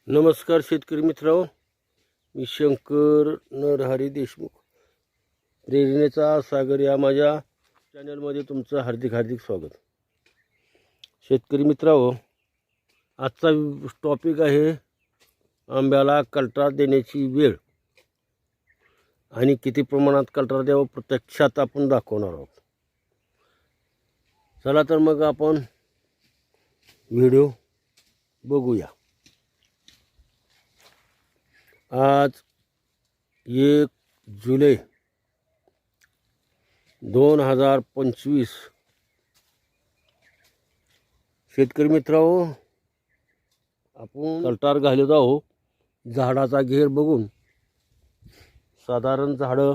नमस्कार शेतकरी मित्रांनो, मी शंकर नरहरी देशमुख, प्रेरणेचा सागर या माझ्या चॅनलमध्ये तुमचं हार्दिक स्वागत. शेतकरी मित्रांनो, आजचा टॉपिक आहे आंब्याला कल्टार देण्याची वेळ आणि किती प्रमाणात कल्टार द्यावं प्रत्यक्षात आपण दाखवणार आहोत. चला तर मग आपण व्हिडिओ बघूया. आज 1 जुलै 2025. शेतकरी मित्रांनो, आपण कल्टार घालत आहोत. झाडाचा घेर बघून साधारण झाडं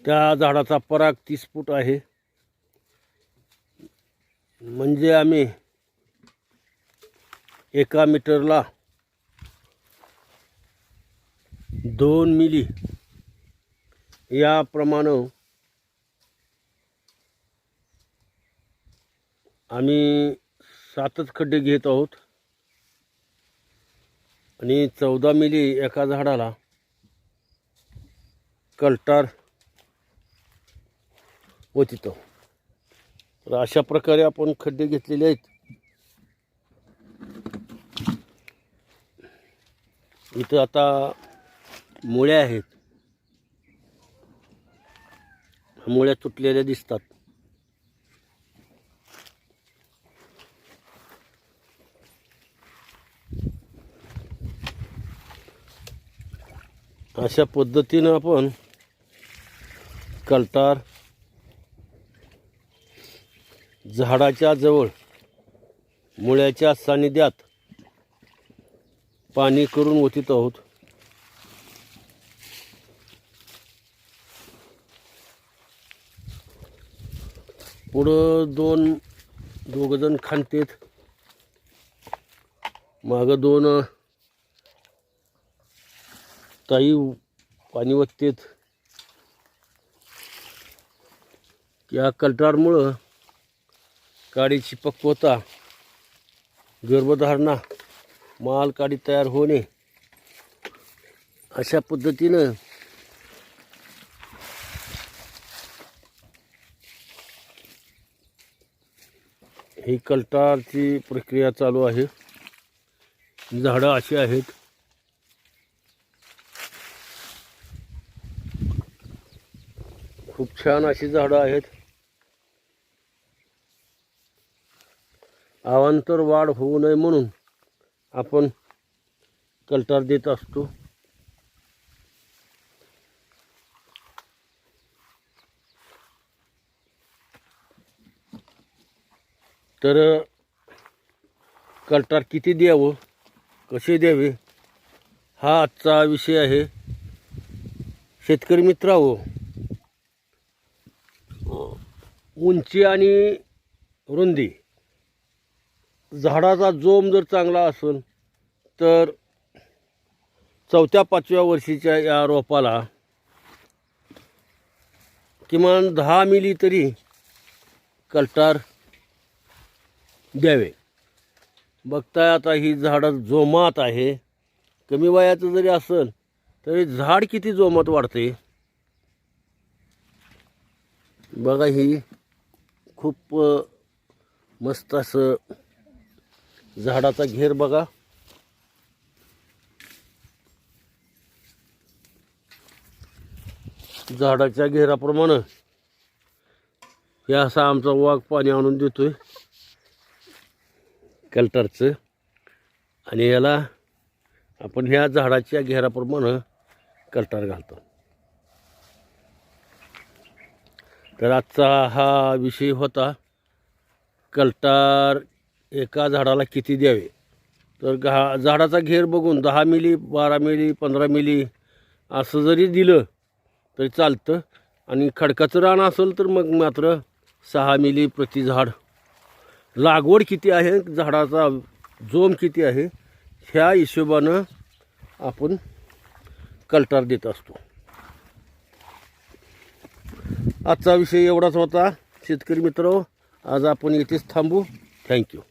त्या झाडाचा पराग 30 फूट आहे. म्हणजे आम्ही 1 मीटरला 2 मिली याप्रमाणे आम्ही 7 खड्डे घेत आहोत आणि 14 मिली एका झाडाला कल्टार होतो. तर अशा प्रकारे आपण खड्डे घेतलेले आहेत. इथं आता मुळ्या आहेत, मुळ्या तुटलेल्या दिसतात. अशा पद्धतीनं आपण कल्टार झाडाच्या जवळ मुळ्याच्या सानिध्यात पाणी करून ओतीत आहोत. पुढं दोघ जण खांदतेत, मागं 2 ताई पाणी ओततेत. या कल्टारमुळं काडीची पक्वता, गर्भधारणा, माल काडी तयार होणे, अशा पद्धतीनं ही कल्टारची प्रक्रिया चालू आहे. झाडं अशी आहेत. खूप छान अशी झाडं आहेत. अवांतर वाढ होऊ नये म्हणून आपण कल्टार देत असतो. तर कल्टार किती द्यावं, कसे द्यावे, हा आजचा विषय आहे. शेतकरी मित्रांनो, उंची आणि रुंदी, झाडाचा जोम जर चांगला असेल तर 4-5व्या वर्षीच्या या रोपाला किमान 10 मिली तरी कल्टार द्यावे. बघताय आता ही झाडं जोमात आहे. कमी वयाचं जरी असेल तरी झाड किती जोमात वाढते बघा. ही खूप मस्त असं झाडाचा घेर बघा. झाडाच्या घेराप्रमाणे हे असा आमचा वाघ पाणी आणून देतोय कल्टारचं, आणि याला आपण ह्या झाडाच्या घेराप्रमाणे कल्टार घालतो. तर आजचा हा विषय होता कल्टार एका झाडाला किती द्यावे. तर झाडाचा घेर बघून 10 मिली, 12 मिली, 15 मिली असं जरी दिलं तरी चालतं. आणि खडकाचं रान असेल तर मग मात्र 6 मिली प्रति झाड. लागवड किती आहे, झाडाचा जोम किती आहे, ह्या हिशोबानं आपण कल्टार देत असतो. आजचा विषय एवढाच होता. शेतकरी मित्रांनो, आज आपण इथेच थांबू. थँक्यू.